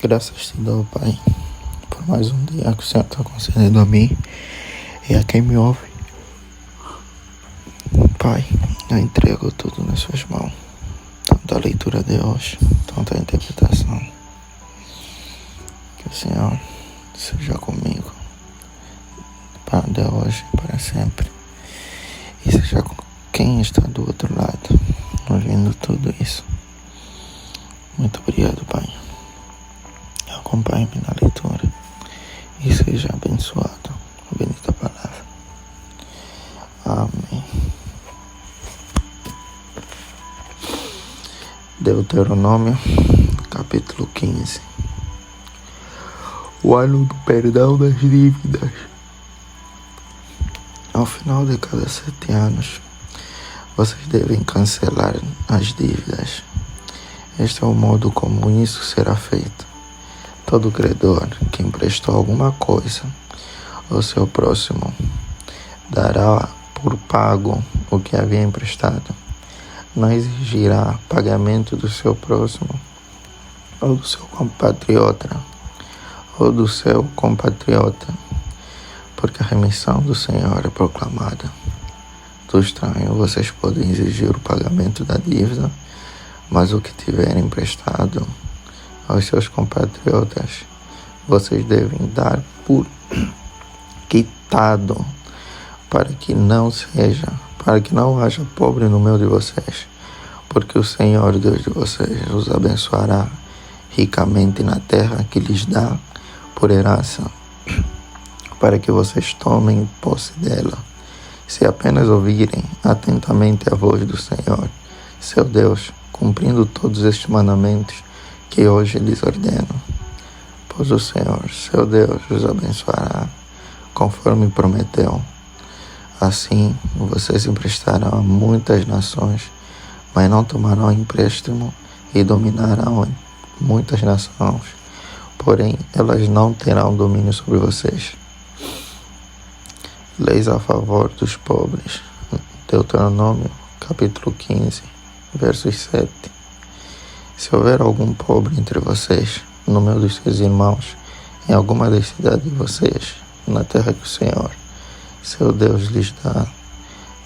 Graças te dou, Pai, por mais um dia que o Senhor está concedendo a mim e a quem me ouve. Pai, eu entrego tudo nas suas mãos, tanto a leitura de hoje, tanto a interpretação. Que o Senhor seja comigo, de hoje e para sempre, e seja com quem está do outro lado, ouvindo tudo isso. Muito obrigado, Pai. Acompanhe-me na leitura e seja abençoado a bendita palavra. Amém. Deuteronômio, capítulo 15. O ano do perdão das dívidas. Ao final de cada 7 anos, vocês devem cancelar as dívidas. Este é o modo como isso será feito. Todo credor que emprestou alguma coisa ao seu próximo dará por pago o que havia emprestado. Não exigirá pagamento do seu próximo ou do seu compatriota, porque a remissão do Senhor é proclamada. Do estranho vocês podem exigir o pagamento da dívida, mas o que tiverem emprestado aos seus compatriotas, vocês devem dar por quitado, para que não haja pobre no meio de vocês, porque o Senhor Deus de vocês os abençoará ricamente na terra que lhes dá por herança, para que vocês tomem posse dela, se apenas ouvirem atentamente a voz do Senhor, seu Deus, cumprindo todos estes mandamentos que hoje lhes ordeno. Pois o Senhor, seu Deus, os abençoará, conforme prometeu. Assim, vocês emprestarão a muitas nações, mas não tomarão empréstimo, e dominarão muitas nações, porém elas não terão domínio sobre vocês. Leis a favor dos pobres. Deuteronômio, capítulo 15, versos 7. Se houver algum pobre entre vocês, no meio dos seus irmãos, em alguma das cidades de vocês, na terra que o Senhor, seu Deus, lhes dá,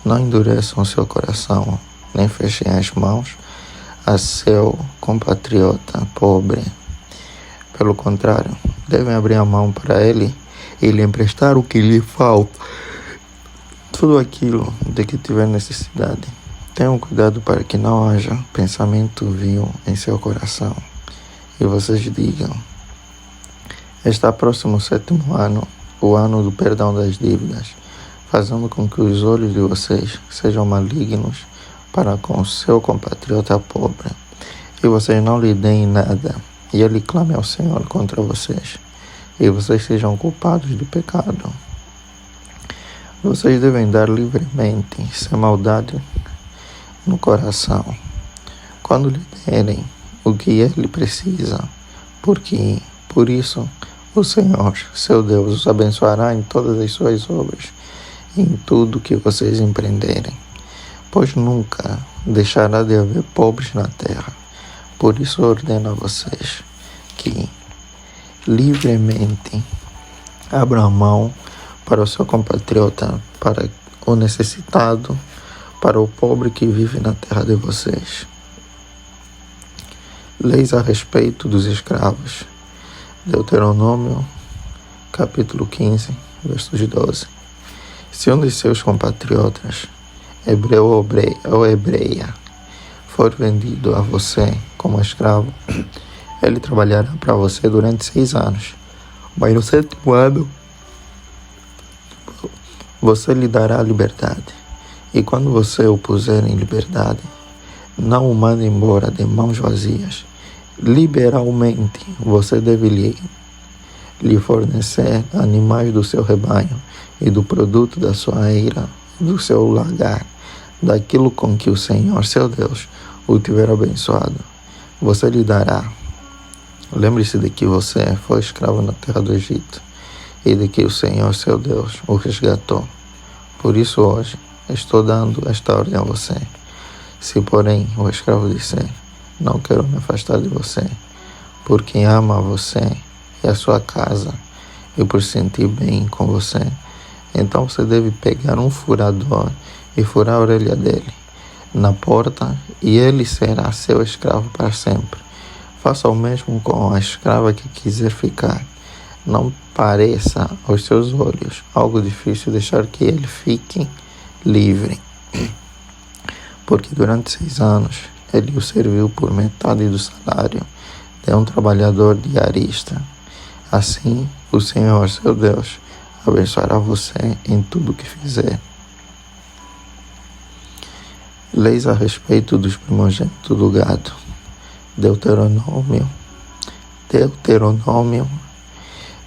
não endureçam seu coração, nem fechem as mãos a seu compatriota pobre. Pelo contrário, devem abrir a mão para ele e lhe emprestar o que lhe falta, tudo aquilo de que tiver necessidade. Tenham cuidado para que não haja pensamento vil em seu coração, e vocês digam: está próximo o 7º ano, o ano do perdão das dívidas, fazendo com que os olhos de vocês sejam malignos para com o seu compatriota pobre, e vocês não lhe deem nada, e ele clame ao Senhor contra vocês, e vocês sejam culpados de pecado. Vocês devem dar livremente, sem maldade no coração, quando lhe derem o que ele precisa, porque por isso o Senhor, seu Deus, os abençoará em todas as suas obras e em tudo que vocês empreenderem, pois nunca deixará de haver pobres na terra. Por isso ordeno a vocês que livremente abram a mão para o seu compatriota, para o necessitado, para o pobre que vive na terra de vocês. Leis a respeito dos escravos. Deuteronômio, capítulo 15, versos 12. Se um de seus compatriotas, hebreu ou hebreia, for vendido a você como escravo, ele trabalhará para você durante 6 anos, mas no 7º ano você lhe dará liberdade. E quando você o puser em liberdade, não o mande embora de mãos vazias. Liberalmente você deve lhe fornecer animais do seu rebanho e do produto da sua eira, do seu lagar, daquilo com que o Senhor, seu Deus, o tiver abençoado. Você lhe dará. Lembre-se de que você foi escravo na terra do Egito e de que o Senhor, seu Deus, o resgatou. Por isso hoje estou dando esta ordem a você. Se, porém, o escravo disser: não quero me afastar de você, porque ama você e a sua casa e por sentir bem com você. Então você deve pegar um furador e furar a orelha dele na porta, e ele será seu escravo para sempre. Faça o mesmo com a escrava que quiser ficar. Não pareça aos seus olhos algo difícil deixar que ele fique livre, porque durante 6 anos ele o serviu por metade do salário de um trabalhador diarista. Assim, o Senhor, seu Deus, abençoará você em tudo o que fizer. Leis a respeito dos primogênitos do gado. Deuteronômio,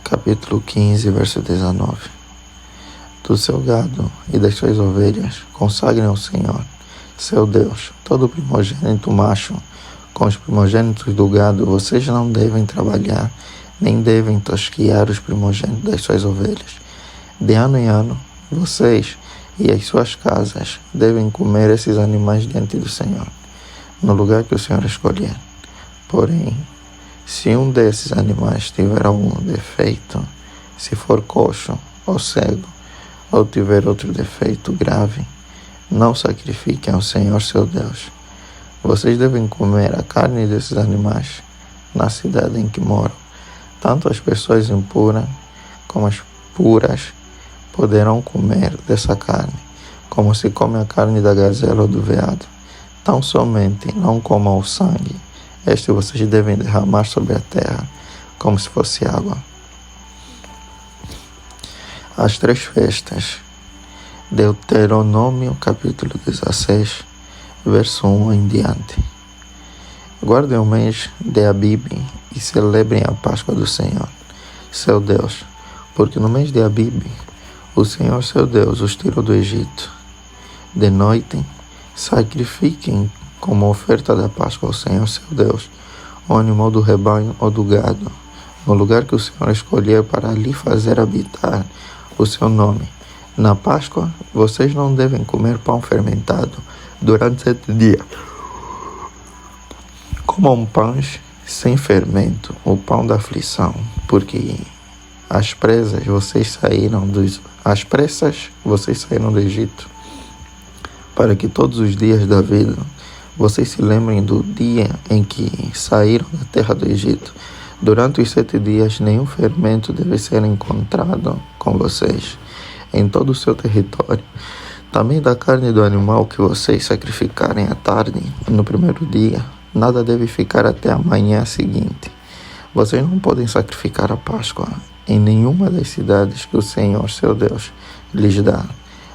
capítulo 15, verso 19. Do seu gado e das suas ovelhas consagrem ao Senhor, seu Deus, todo primogênito macho. Com os primogênitos do gado vocês não devem trabalhar, nem devem tosquiar os primogênitos das suas ovelhas. De ano em ano, vocês e as suas casas devem comer esses animais diante do Senhor, no lugar que o Senhor escolher. Porém, se um desses animais tiver algum defeito, se for coxo ou cego, ou tiver outro defeito grave, não sacrifiquem ao Senhor seu Deus. Vocês devem comer a carne desses animais na cidade em que moram. Tanto as pessoas impuras como as puras poderão comer dessa carne, como se come a carne da gazela ou do veado. Tão somente não comam o sangue. Este vocês devem derramar sobre a terra, como se fosse água. As 3 festas. Deuteronômio, capítulo 16, verso 1 em diante. Guardem o mês de Abib e celebrem a Páscoa do Senhor, seu Deus, porque no mês de Abib, o Senhor, seu Deus, os tirou do Egito. De noite, sacrifiquem como oferta da Páscoa ao Senhor, seu Deus, o animal do rebanho ou do gado, no lugar que o Senhor escolher para ali fazer habitar o seu nome. Na Páscoa, vocês não devem comer pão fermentado durante 7 dias. Comam pães sem fermento, o pão da aflição, porque às pressas vocês saíram do Egito, para que todos os dias da vida vocês se lembrem do dia em que saíram da terra do Egito. Durante os 7 dias, nenhum fermento deve ser encontrado com vocês em todo o seu território. Também da carne do animal que vocês sacrificarem à tarde, no primeiro dia, nada deve ficar até a manhã seguinte. Vocês não podem sacrificar a Páscoa em nenhuma das cidades que o Senhor, seu Deus, lhes dá,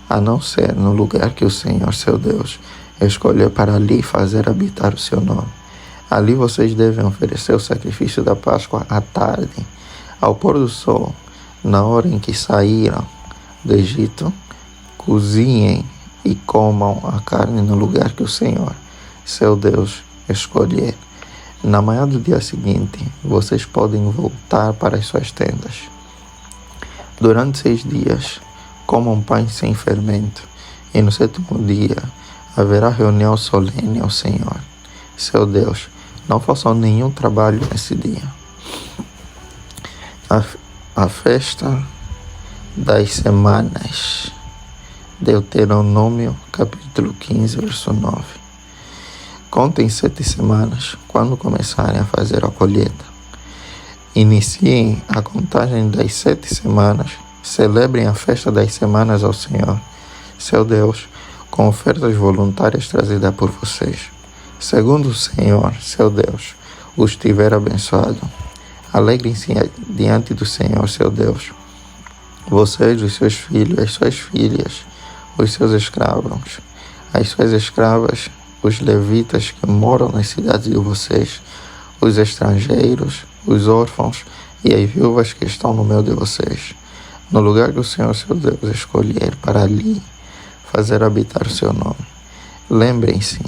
a não ser no lugar que o Senhor, seu Deus, escolher para ali fazer habitar o seu nome. Ali vocês devem oferecer o sacrifício da Páscoa à tarde, ao pôr do sol, na hora em que saíram do Egito. Cozinhem e comam a carne no lugar que o Senhor, seu Deus, escolher. Na manhã do dia seguinte, vocês podem voltar para as suas tendas. Durante 6 dias, comam pães sem fermento, e no 7º dia haverá reunião solene ao Senhor, seu Deus. Não façam nenhum trabalho nesse dia. A festa das semanas. Deuteronômio, capítulo 15, verso 9. Contem 7 semanas quando começarem a fazer a colheita. Iniciem a contagem das 7 semanas. Celebrem a festa das semanas ao Senhor, seu Deus, com ofertas voluntárias trazidas por vocês. Segundo o Senhor, seu Deus, os tiver abençoado. Alegrem-se diante do Senhor, seu Deus. Vocês, os seus filhos, as suas filhas, os seus escravos, as suas escravas, os levitas que moram nas cidades de vocês, os estrangeiros, os órfãos e as viúvas que estão no meio de vocês, no lugar que o Senhor, seu Deus, escolher para ali fazer habitar o seu nome. Lembrem-se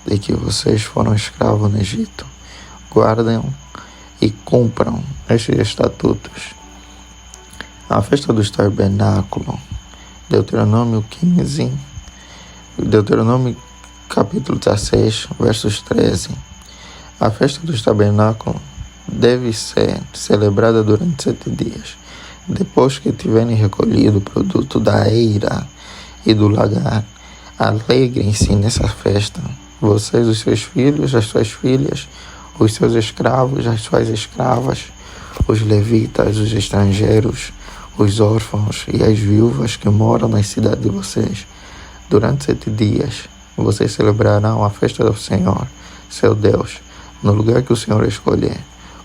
de que vocês foram escravos no Egito. Guardem e cumpram estes estatutos. A festa dos tabernáculos. Deuteronômio capítulo 16, versos 13. A festa dos tabernáculos deve ser celebrada durante 7 dias. Depois que tiverem recolhido o produto da eira e do lagar, alegrem-se nessa festa, vocês, os seus filhos, as suas filhas, os seus escravos, as suas escravas, os levitas, os estrangeiros, os órfãos e as viúvas que moram nas cidades de vocês. Durante 7 dias, vocês celebrarão a festa do Senhor, seu Deus, no lugar que o Senhor escolher,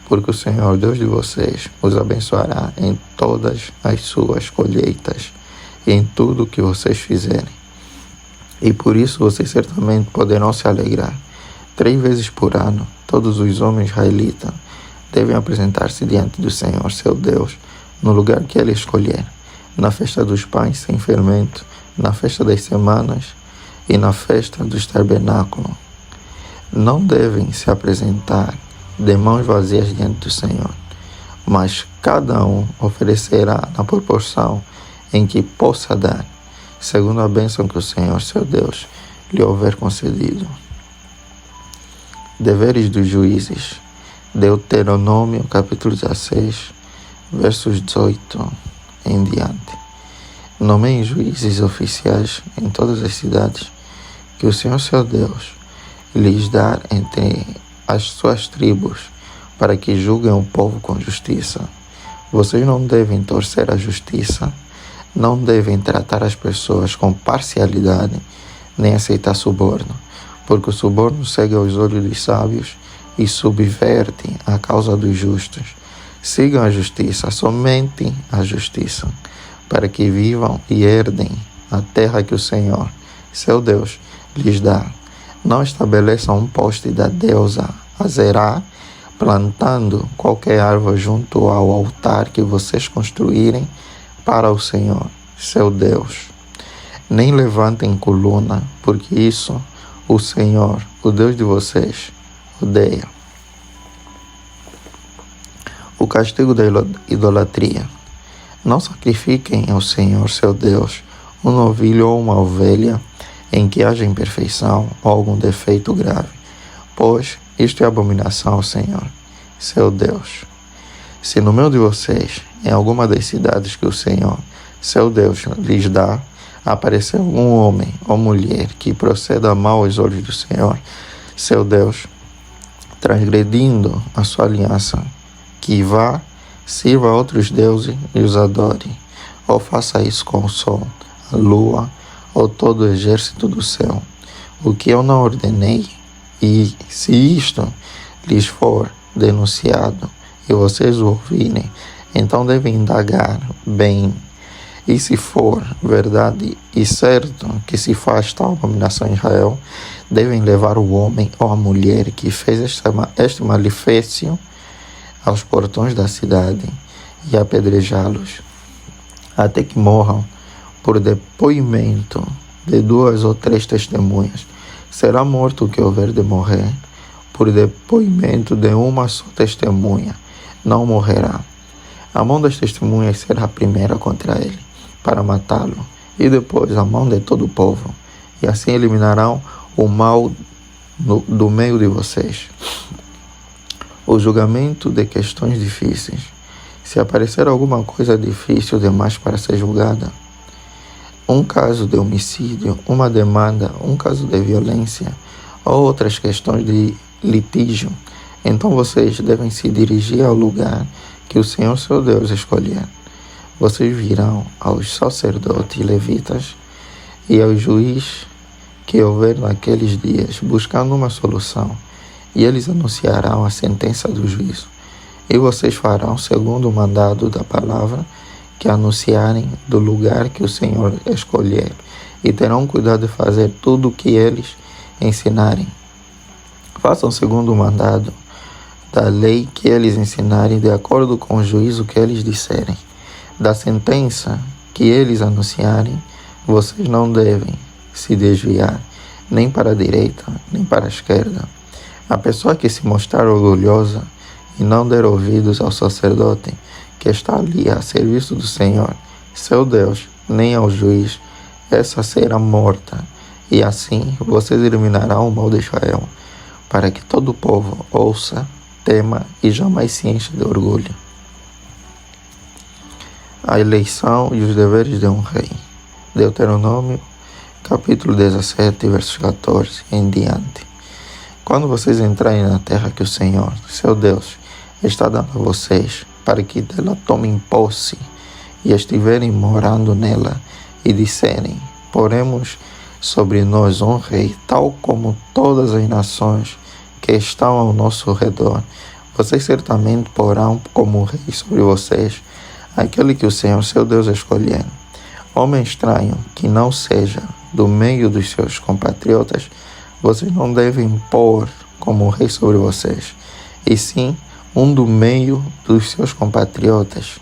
porque o Senhor, Deus de vocês, os abençoará em todas as suas colheitas e em tudo o que vocês fizerem. E por isso vocês certamente poderão se alegrar. 3 vezes por ano, todos os homens israelitas devem apresentar-se diante do Senhor, seu Deus, no lugar que Ele escolher, na festa dos pães sem fermento, na festa das semanas e na festa dos tabernáculos. Não devem se apresentar de mãos vazias diante do Senhor, mas cada um oferecerá na proporção em que possa dar, segundo a bênção que o Senhor, seu Deus, lhe houver concedido. Deveres dos juízes. Deuteronômio, capítulo 16, versos 18 em diante. Nomeiem juízes oficiais em todas as cidades que o Senhor, seu Deus, lhes dá entre as suas tribos, para que julguem o povo com justiça. Vocês não devem torcer a justiça, não devem tratar as pessoas com parcialidade, nem aceitar suborno, porque o suborno cega os olhos dos sábios e subverte a causa dos justos. Sigam a justiça, somente a justiça, para que vivam e herdem a terra que o Senhor, seu Deus, lhes dá. Não estabeleçam um poste da deusa Azerá, plantando qualquer árvore junto ao altar que vocês construírem para o Senhor, seu Deus. Nem levantem coluna, porque isso o Senhor, o Deus de vocês, odeia. O castigo da idolatria. Não sacrifiquem ao Senhor, seu Deus, um novilho ou uma ovelha em que haja imperfeição ou algum defeito grave, pois isto é abominação ao Senhor, seu Deus. Se no meio de vocês, em alguma das cidades que o Senhor, seu Deus, lhes dá, aparecer algum homem ou mulher que proceda mal aos olhos do Senhor, seu Deus, transgredindo a sua aliança, que vá, sirva a outros deuses e os adore, ou faça isso com o sol, a lua, ou todo o exército do céu, o que eu não ordenei, e se isto lhes for denunciado e vocês o ouvirem, então devem indagar bem, e se for verdade e certo que se faz tal abominação em Israel, devem levar o homem ou a mulher que fez este malefício aos portões da cidade e apedrejá-los, até que morram por depoimento de 2 ou 3 testemunhas. Será morto o que houver de morrer, por depoimento de uma só testemunha, não morrerá. A mão das testemunhas será a primeira contra ele, para matá-lo, e depois a mão de todo o povo, e assim eliminarão o mal do meio de vocês. O julgamento de questões difíceis. Se aparecer alguma coisa difícil demais para ser julgada, um caso de homicídio, uma demanda, um caso de violência ou outras questões de litígio, então vocês devem se dirigir ao lugar que o Senhor, seu Deus, escolher. Vocês virão aos sacerdotes levitas e ao juiz que houver naqueles dias, buscando uma solução, e eles anunciarão a sentença do juízo. E vocês farão segundo o mandado da palavra que anunciarem do lugar que o Senhor escolher, e terão cuidado de fazer tudo o que eles ensinarem. Façam segundo o mandado da lei que eles ensinarem, de acordo com o juízo que eles disserem. Da sentença que eles anunciarem, vocês não devem se desviar, nem para a direita, nem para a esquerda. A pessoa que se mostrar orgulhosa e não der ouvidos ao sacerdote que está ali a serviço do Senhor, seu Deus, nem ao juiz, essa será morta, e assim vocês eliminarão o mal de Israel, para que todo o povo ouça tema e jamais se encha de orgulho. A eleição e os deveres de um rei. Deuteronômio, capítulo 17, versos 14 em diante. Quando vocês entrarem na terra que o Senhor, seu Deus, está dando a vocês, para que dela tomem posse e estiverem morando nela, e disserem: poremos sobre nós um rei, tal como todas as nações que estão ao nosso redor, vocês certamente porão como rei sobre vocês aquele que o Senhor, seu Deus, escolher. Homem estranho, que não seja do meio dos seus compatriotas, vocês não devem pôr como rei sobre vocês, e sim um do meio dos seus compatriotas.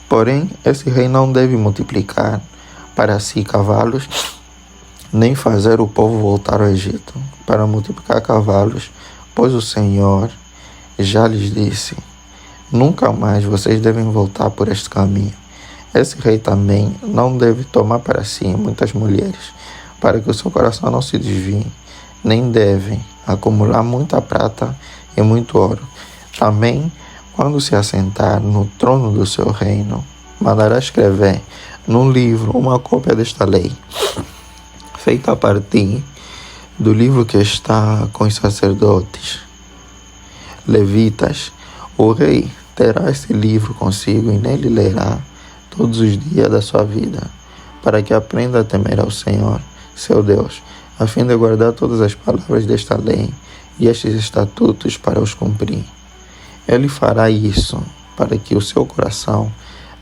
Porém, esse rei não deve multiplicar para si cavalos, nem fazer o povo voltar ao Egito para multiplicar cavalos, pois o Senhor já lhes disse: nunca mais vocês devem voltar por este caminho. Esse rei também não deve tomar para si muitas mulheres, para que o seu coração não se desvie, nem deve acumular muita prata e muito ouro. Também, quando se assentar no trono do seu reino, mandará escrever num livro uma cópia desta lei, feita a partir do livro que está com os sacerdotes levitas. O rei terá esse livro consigo e nele lerá todos os dias da sua vida, para que aprenda a temer ao Senhor, seu Deus, a fim de guardar todas as palavras desta lei e estes estatutos para os cumprir. Ele fará isso para que o seu coração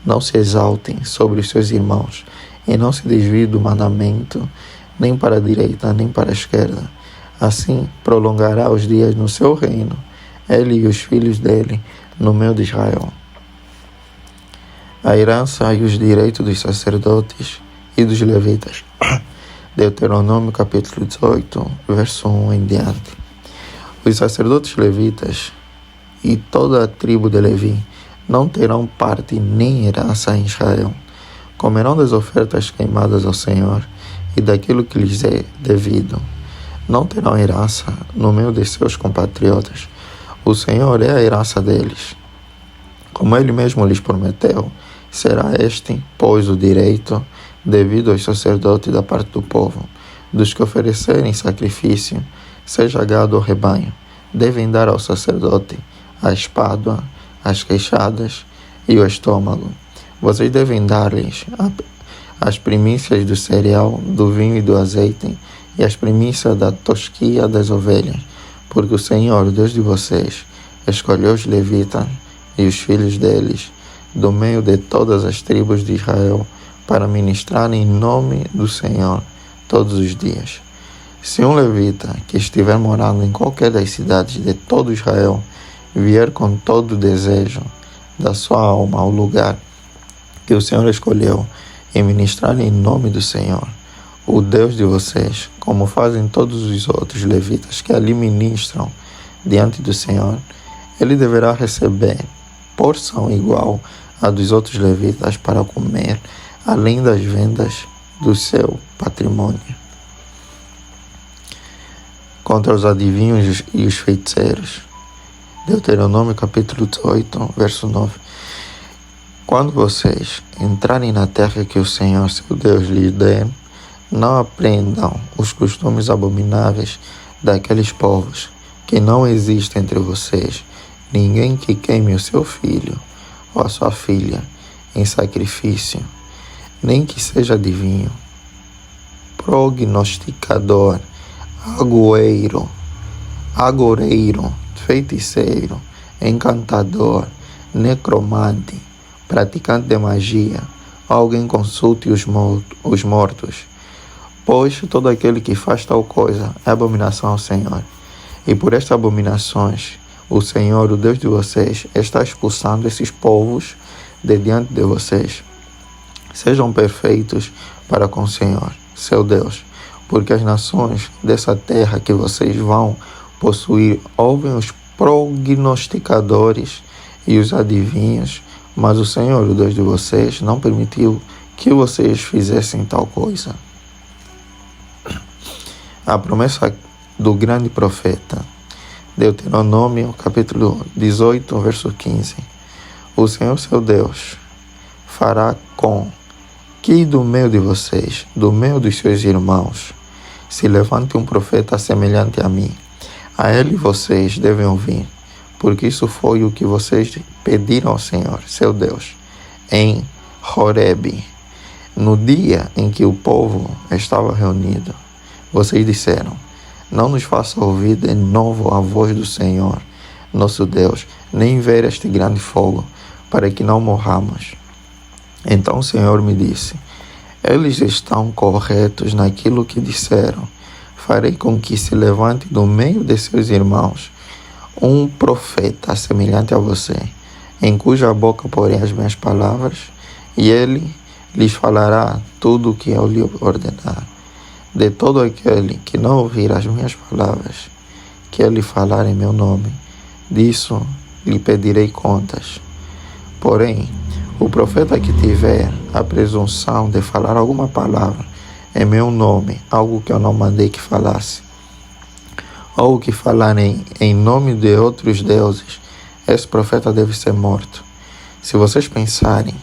não se exalte sobre os seus irmãos e não se desvie do mandamento, nem para a direita, nem para a esquerda. Assim prolongará os dias no seu reino, ele e os filhos dele, no meio de Israel. A herança e os direitos dos sacerdotes e dos levitas. Deuteronômio capítulo 18, verso 1 em diante. Os sacerdotes levitas e toda a tribo de Levi não terão parte nem herança em Israel. Comerão das ofertas queimadas ao Senhor e daquilo que lhes é devido. Não terão herança no meio de seus compatriotas. O Senhor é a herança deles. Como ele mesmo lhes prometeu, será este, pois, o direito devido aos sacerdotes da parte do povo, dos que oferecerem sacrifício, seja gado ou rebanho, devem dar ao sacerdote a espada, as queixadas e o estômago. Vocês devem dar-lhes as primícias do cereal, do vinho e do azeite, e as primícias da tosquia das ovelhas, porque o Senhor, o Deus de vocês, escolheu os levitas e os filhos deles, do meio de todas as tribos de Israel, para ministrar em nome do Senhor todos os dias. Se um levita que estiver morando em qualquer das cidades de todo Israel vier com todo o desejo da sua alma ao lugar que o Senhor escolheu e ministrar em nome do Senhor, o Deus de vocês, como fazem todos os outros levitas que ali ministram diante do Senhor, ele deverá receber porção igual à dos outros levitas para comer, além das vendas do seu patrimônio. Contra os adivinhos e os feiticeiros. Deuteronômio capítulo 18, verso 9. Quando vocês entrarem na terra que o Senhor, seu Deus, lhes der, não aprendam os costumes abomináveis daqueles povos, que não existe entre vocês ninguém que queime o seu filho ou a sua filha em sacrifício, nem que seja adivinho, prognosticador, agoreiro, feiticeiro, encantador, necromante, praticante de magia, alguém consulte os mortos, pois todo aquele que faz tal coisa é abominação ao Senhor. E por estas abominações, o Senhor, o Deus de vocês, está expulsando esses povos de diante de vocês. Sejam perfeitos para com o Senhor, seu Deus, porque as nações dessa terra que vocês vão possuir ouvem os prognosticadores e os adivinhos, mas o Senhor, o Deus de vocês, não permitiu que vocês fizessem tal coisa. A promessa do grande profeta. Deuteronômio, capítulo 18, verso 15. O Senhor seu Deus fará com que do meio de vocês, do meio dos seus irmãos, se levante um profeta semelhante a mim. A ele vocês devem ouvir, porque isso foi o que vocês pediram ao Senhor, seu Deus, em Horebe, no dia em que o povo estava reunido. Vocês disseram: não nos faça ouvir de novo a voz do Senhor, nosso Deus, nem ver este grande fogo, para que não morramos. Então o Senhor me disse: eles estão corretos naquilo que disseram. Farei com que se levante do meio de seus irmãos um profeta semelhante a você, em cuja boca porei as minhas palavras, e ele lhes falará tudo o que eu lhe ordenar. De todo aquele que não ouvir as minhas palavras, que ele falar em meu nome, disso lhe pedirei contas. Porém, o profeta que tiver a presunção de falar alguma palavra em meu nome, algo que eu não mandei que falasse, ou que falarem em nome de outros deuses, esse profeta deve ser morto. Se vocês pensarem: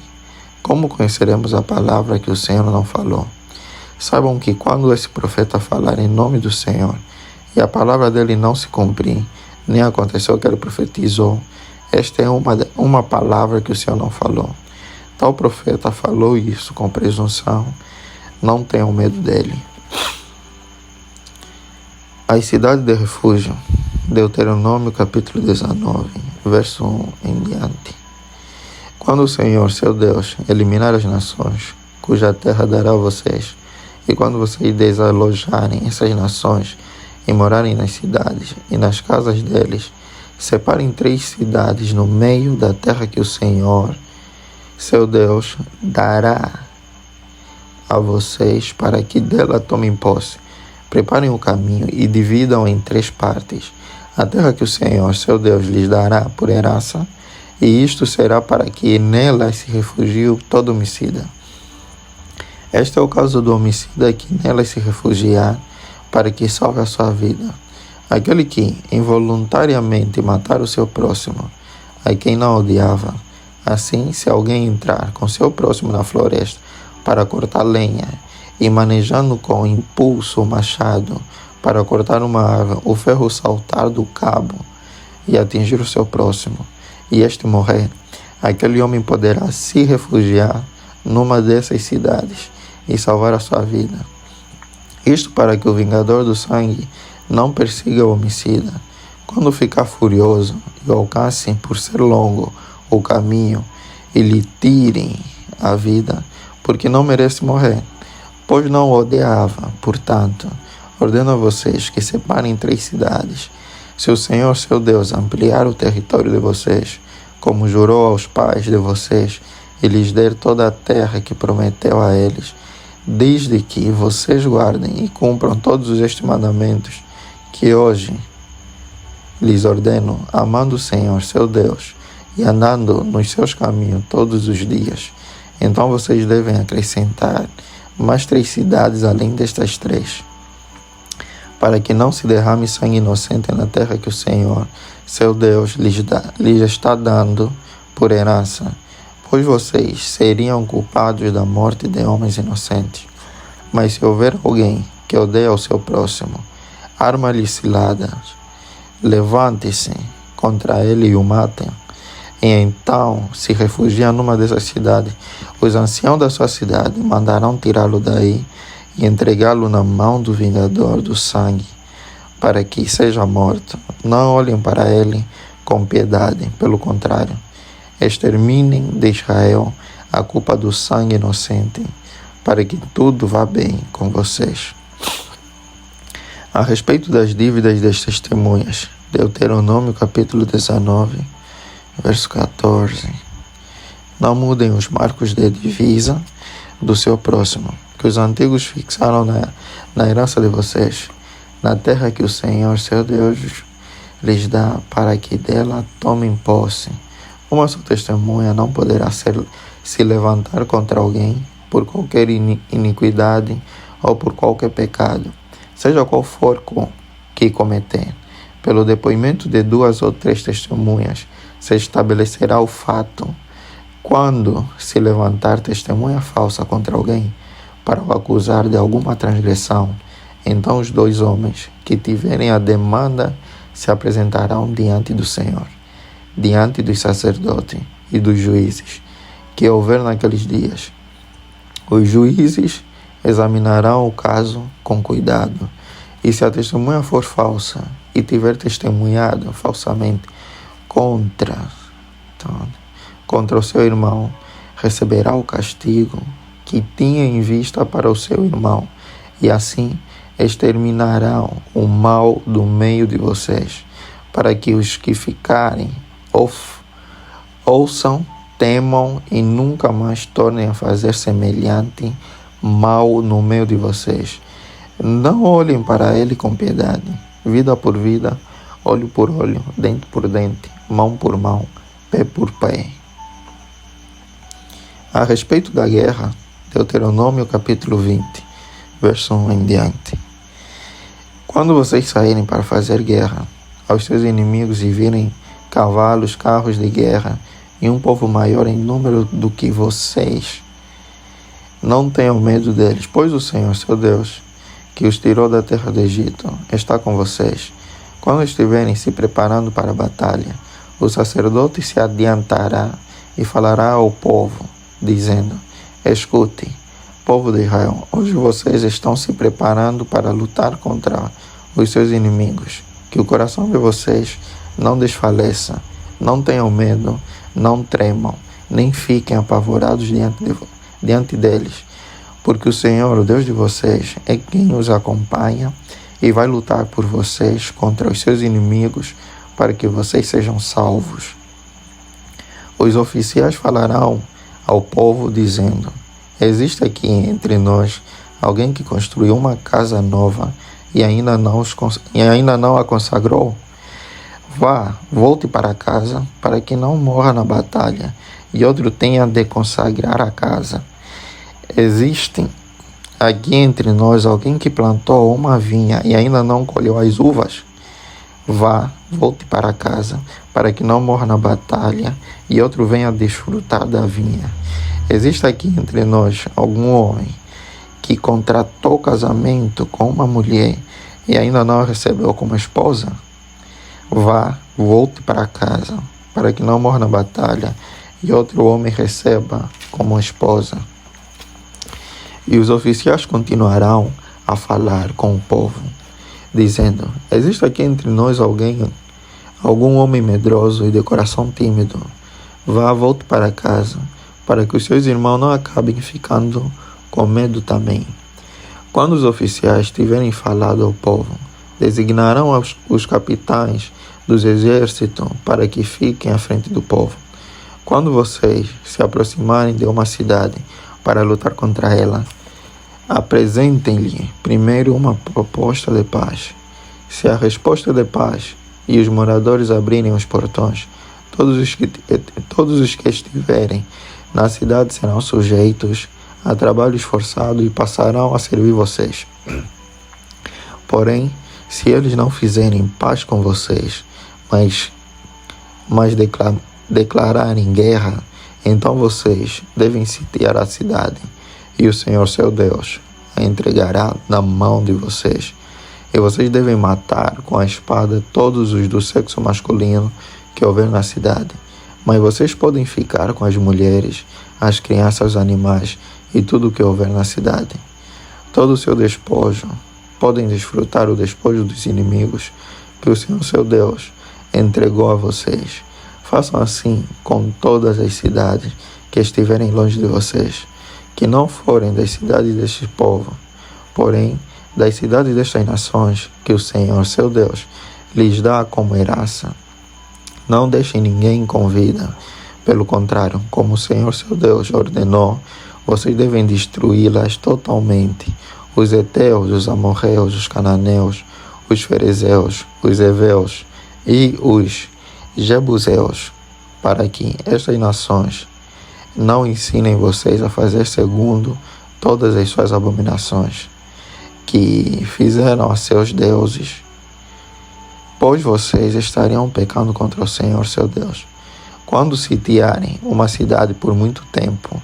como conheceremos a palavra que o Senhor não falou? Saibam que quando esse profeta falar em nome do Senhor, e a palavra dele não se cumprir, nem aconteceu o que ele profetizou, esta é uma palavra que o Senhor não falou. Tal profeta falou isso com presunção, não tenham medo dele. As cidades de refúgio, Deuteronômio capítulo 19, verso 1 em diante. Quando o Senhor, seu Deus, eliminar as nações, cuja terra dará a vocês, e quando vocês desalojarem essas nações e morarem nas cidades e nas casas deles, separem 3 cidades no meio da terra que o Senhor, seu Deus, dará a vocês para que dela tomem posse. Preparem o caminho e dividam em 3 partes a terra que o Senhor, seu Deus, lhes dará por herança, e isto será para que nela se refugie todo homicida. Este é o caso do homicida que nela se refugiar, para que salve a sua vida. Aquele que involuntariamente matar o seu próximo, a quem não odiava. Assim, se alguém entrar com seu próximo na floresta para cortar lenha, e manejando com impulso o machado para cortar uma árvore, o ferro saltar do cabo e atingir o seu próximo, e este morrer, aquele homem poderá se refugiar numa dessas cidades e salvar a sua vida. Isto para que o vingador do sangue não persiga o homicida. Quando ficar furioso e alcance por ser longo o caminho e lhe tirem a vida, porque não merece morrer, pois não o odiava. Portanto, ordeno a vocês que separem 3 cidades. Se o Senhor, seu Deus, ampliar o território de vocês, como jurou aos pais de vocês, e lhes der toda a terra que prometeu a eles, desde que vocês guardem e cumpram todos estes mandamentos que hoje lhes ordeno, amando o Senhor, seu Deus, e andando nos seus caminhos todos os dias, então vocês devem acrescentar mais 3 cidades além destas 3, para que não se derrame sangue inocente na terra que o Senhor, seu Deus, lhes está dando por herança, pois vocês seriam culpados da morte de homens inocentes. Mas se houver alguém que odeia o seu próximo, arma-lhe ciladas, levante-se contra ele e o matem, e então se refugia numa dessas cidades. Os anciãos da sua cidade mandarão tirá-lo daí e entregá-lo na mão do vingador do sangue, para que seja morto. Não olhem para ele com piedade, pelo contrário, exterminem de Israel a culpa do sangue inocente, para que tudo vá bem com vocês. A respeito das dívidas das testemunhas, Deuteronômio capítulo 19, verso 14. Não mudem os marcos de divisa do seu próximo, que os antigos fixaram na herança de vocês, na terra que o Senhor, seu Deus, lhes dá, para que dela tomem posse. Uma só testemunha não poderá se levantar contra alguém por qualquer iniquidade ou por qualquer pecado, seja qual for que cometer. Pelo depoimento de 2 ou 3 testemunhas, se estabelecerá o fato. Quando se levantar testemunha falsa contra alguém para o acusar de alguma transgressão, então os 2 homens que tiverem a demanda se apresentarão diante do Senhor, diante dos sacerdotes e dos juízes que houver naqueles dias. Os juízes examinarão o caso com cuidado, e se a testemunha for falsa e tiver testemunhado falsamente contra o seu irmão, receberá o castigo que tinha em vista para o seu irmão, e assim exterminarão o mal do meio de vocês, para que os que ficarem ouçam, temam e nunca mais tornem a fazer semelhante mal no meio de vocês. Não olhem para ele com piedade, vida por vida, olho por olho, dente por dente, mão por mão, pé por pé. A respeito da guerra, Deuteronômio capítulo 20, verso 1 em diante. Quando vocês saírem para fazer guerra aos seus inimigos e virem cavalos, carros de guerra e um povo maior em número do que vocês, não tenham medo deles, pois o Senhor, seu Deus, que os tirou da terra do Egito, está com vocês. Quando estiverem se preparando para a batalha, o sacerdote se adiantará e falará ao povo, dizendo: escute, povo de Israel, hoje vocês estão se preparando para lutar contra os seus inimigos. Que o coração de vocês não desfaleça, não tenham medo, não tremam, nem fiquem apavorados diante deles, porque o Senhor, o Deus de vocês, é quem os acompanha e vai lutar por vocês contra os seus inimigos para que vocês sejam salvos. Os oficiais falarão ao povo dizendo: existe aqui entre nós alguém que construiu uma casa nova e ainda não a consagrou? Volte para casa, para que não morra na batalha e outro tenha de consagrar a casa. Existe aqui entre nós alguém que plantou uma vinha e ainda não colheu as uvas? Volte para casa, para que não morra na batalha e outro venha desfrutar da vinha. Existe aqui entre nós algum homem que contratou casamento com uma mulher e ainda não a recebeu como esposa? Volte para casa, para que não morra na batalha e outro homem receba como esposa. E os oficiais continuarão a falar com o povo, dizendo: existe aqui entre nós algum homem medroso e de coração tímido? Volte para casa, para que os seus irmãos não acabem ficando com medo também. Quando os oficiais tiverem falado ao povo, designarão os capitães dos exércitos para que fiquem à frente do povo. Quando vocês se aproximarem de uma cidade para lutar contra ela, apresentem-lhe primeiro uma proposta de paz. Se a resposta é de paz e os moradores abrirem os portões, todos os que estiverem na cidade serão sujeitos a trabalhos forçados e passarão a servir vocês. Porém, se eles não fizerem paz com vocês, mas declararem guerra, então vocês devem sitiar a cidade, e o Senhor, seu Deus, a entregará na mão de vocês. E vocês devem matar com a espada todos os do sexo masculino que houver na cidade. Mas vocês podem ficar com as mulheres, as crianças, os animais e tudo o que houver na cidade. Todo o seu despojo, podem desfrutar o despojo dos inimigos que o Senhor, seu Deus, entregou a vocês. Façam assim com todas as cidades que estiverem longe de vocês, que não forem das cidades deste povo, porém das cidades destas nações que o Senhor, seu Deus, lhes dá como herança. Não deixem ninguém com vida. Pelo contrário, como o Senhor, seu Deus, ordenou, vocês devem destruí-las totalmente. Os heteus, os amorreus, os cananeus, os ferezeus, os heveus e os jebuseus, para que estas nações não ensinem vocês a fazer segundo todas as suas abominações que fizeram a seus deuses, pois vocês estariam pecando contra o Senhor seu Deus. Quando sitiarem uma cidade por muito tempo,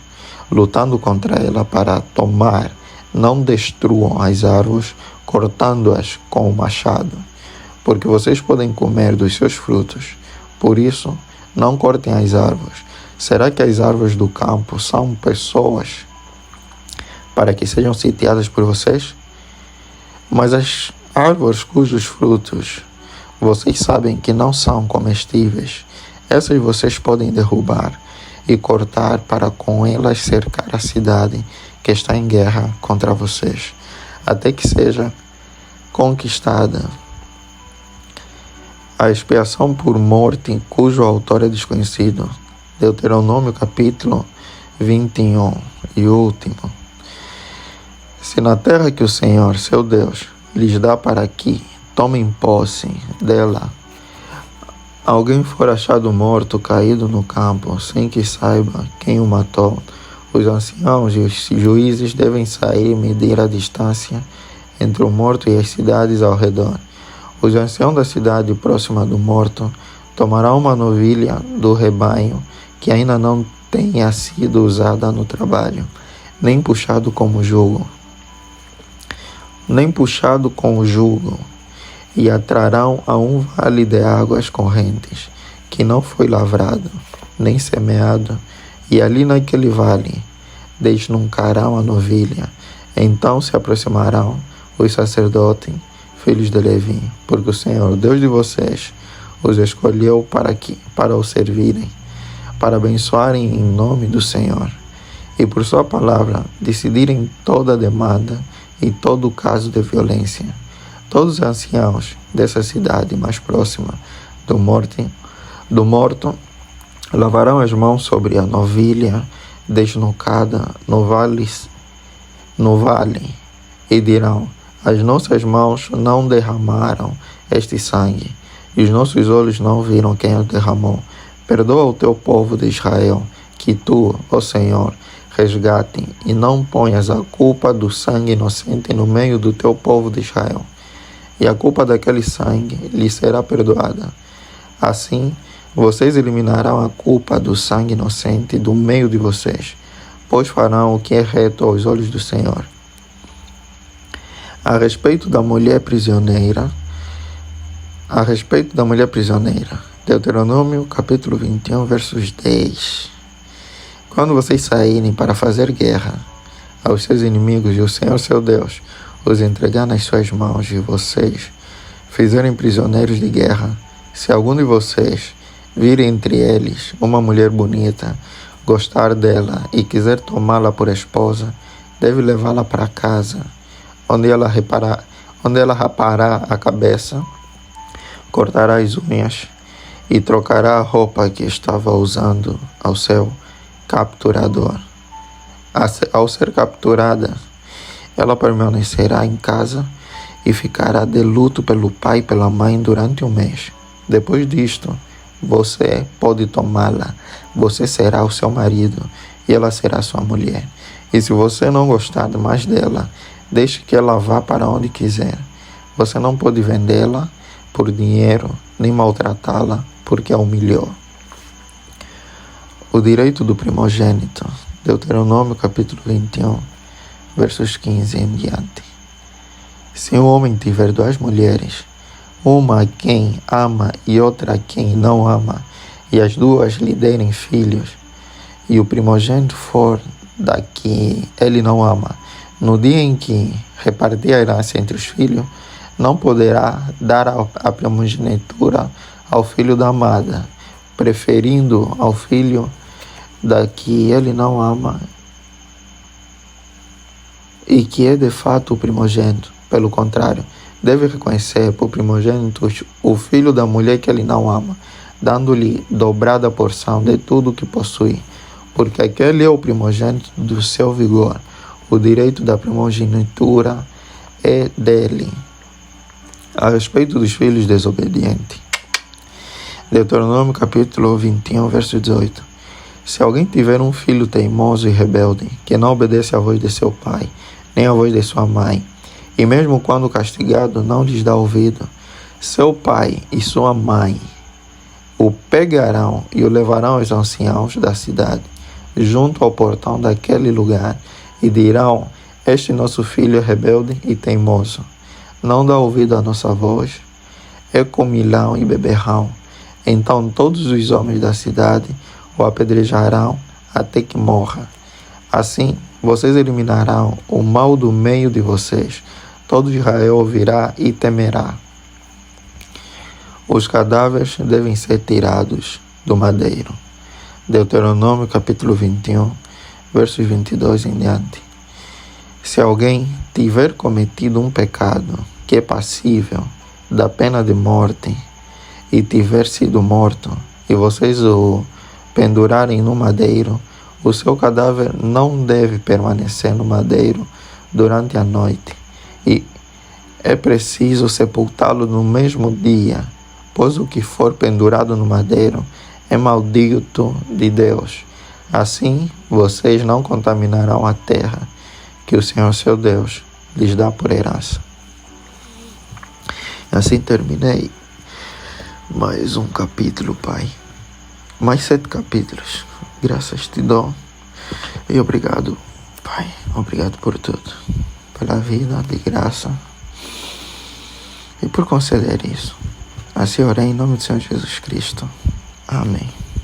lutando contra ela para tomar, não destruam as árvores, cortando-as com o machado, porque vocês podem comer dos seus frutos. Por isso, não cortem as árvores. Será que as árvores do campo são pessoas para que sejam sitiadas por vocês? Mas as árvores cujos frutos vocês sabem que não são comestíveis, essas vocês podem derrubar e cortar para com elas cercar a cidade que está em guerra contra vocês, até que seja conquistada. A expiação por morte, cujo autor é desconhecido. Deuteronômio capítulo 21 e último. Se na terra que o Senhor, seu Deus, lhes dá para que tomem posse dela, alguém for achado morto, caído no campo, sem que saiba quem o matou, os anciãos e os juízes devem sair e medir a distância entre o morto e as cidades ao redor. Os anciãos da cidade próxima do morto tomarão uma novilha do rebanho que ainda não tenha sido usada no trabalho, nem puxado com o jugo, e a trarão a um vale de águas correntes, que não foi lavrado, nem semeado, e ali naquele vale desnuncarão a novilha. Então se aproximarão os sacerdotes, filhos de Levi, porque o Senhor, Deus de vocês, os escolheu para o servirem, para abençoarem em nome do Senhor, e por sua palavra decidirem toda demanda e todo caso de violência. Todos os anciãos dessa cidade mais próxima do morto lavarão as mãos sobre a novilha desnucada no vale e dirão: as nossas mãos não derramaram este sangue, e os nossos olhos não viram quem o derramou. Perdoa o teu povo de Israel, que tu, ó Senhor, resgate, e não ponhas a culpa do sangue inocente no meio do teu povo de Israel, e a culpa daquele sangue lhe será perdoada. Assim, vocês eliminarão a culpa do sangue inocente do meio de vocês, pois farão o que é reto aos olhos do Senhor. A respeito da mulher prisioneira, Deuteronômio capítulo 21, versos 10. Quando vocês saírem para fazer guerra aos seus inimigos e o Senhor seu Deus os entregar nas suas mãos e vocês fizerem prisioneiros de guerra, se algum de vocês vir entre eles uma mulher bonita, gostar dela e quiser tomá-la por esposa, deve levá-la para casa, onde ela rapará a cabeça, cortará as unhas e trocará a roupa que estava usando ao seu capturador. Ao ser capturada, ela permanecerá em casa e ficará de luto pelo pai e pela mãe durante um mês. Depois disto, você pode tomá-la, você será o seu marido e ela será sua mulher. E se você não gostar mais dela, deixe que ela vá para onde quiser. Você não pode vendê-la por dinheiro, nem maltratá-la, porque a humilhou. O direito do primogênito. Deuteronômio capítulo 21, versos 15 em diante. Se um homem tiver duas mulheres, uma a quem ama e outra a quem não ama, e as duas lhe derem filhos, e o primogênito for da que ele não ama, no dia em que repartir a herança entre os filhos, não poderá dar a primogenitura ao filho da amada, preferindo ao filho da que ele não ama e que é de fato o primogênito. Pelo contrário, deve reconhecer por primogênito o filho da mulher que ele não ama, dando-lhe dobrada porção de tudo o que possui, porque aquele é o primogênito do seu vigor. O direito da primogenitura é dele. A respeito dos filhos desobedientes. Deuteronômio capítulo 21, verso 18. Se alguém tiver um filho teimoso e rebelde, que não obedece à voz de seu pai, nem à voz de sua mãe, e mesmo quando castigado não lhes dá ouvido, seu pai e sua mãe o pegarão e o levarão aos anciãos da cidade, junto ao portão daquele lugar, e dirão: este nosso filho é rebelde e teimoso, não dá ouvido à nossa voz, é comilão e beberrão. Então todos os homens da cidade o apedrejarão até que morra. Assim, vocês eliminarão o mal do meio de vocês. Todo Israel ouvirá e temerá. Os cadáveres devem ser tirados do madeiro. Deuteronômio capítulo 21, versos 22 em diante. Se alguém tiver cometido um pecado que é passível da pena de morte e tiver sido morto, e vocês o pendurarem no madeiro, o seu cadáver não deve permanecer no madeiro durante a noite, e é preciso sepultá-lo no mesmo dia, pois o que for pendurado no madeiro é maldito de Deus. Assim, vocês não contaminarão a terra que o Senhor seu Deus lhes dá por herança. Assim terminei mais um capítulo, Pai. Mais 7 capítulos. Graças te dou. E obrigado, Pai. Obrigado por tudo. Pela vida de graça. E por conceder isso. Assim orei em nome do Senhor Jesus Cristo. Amém.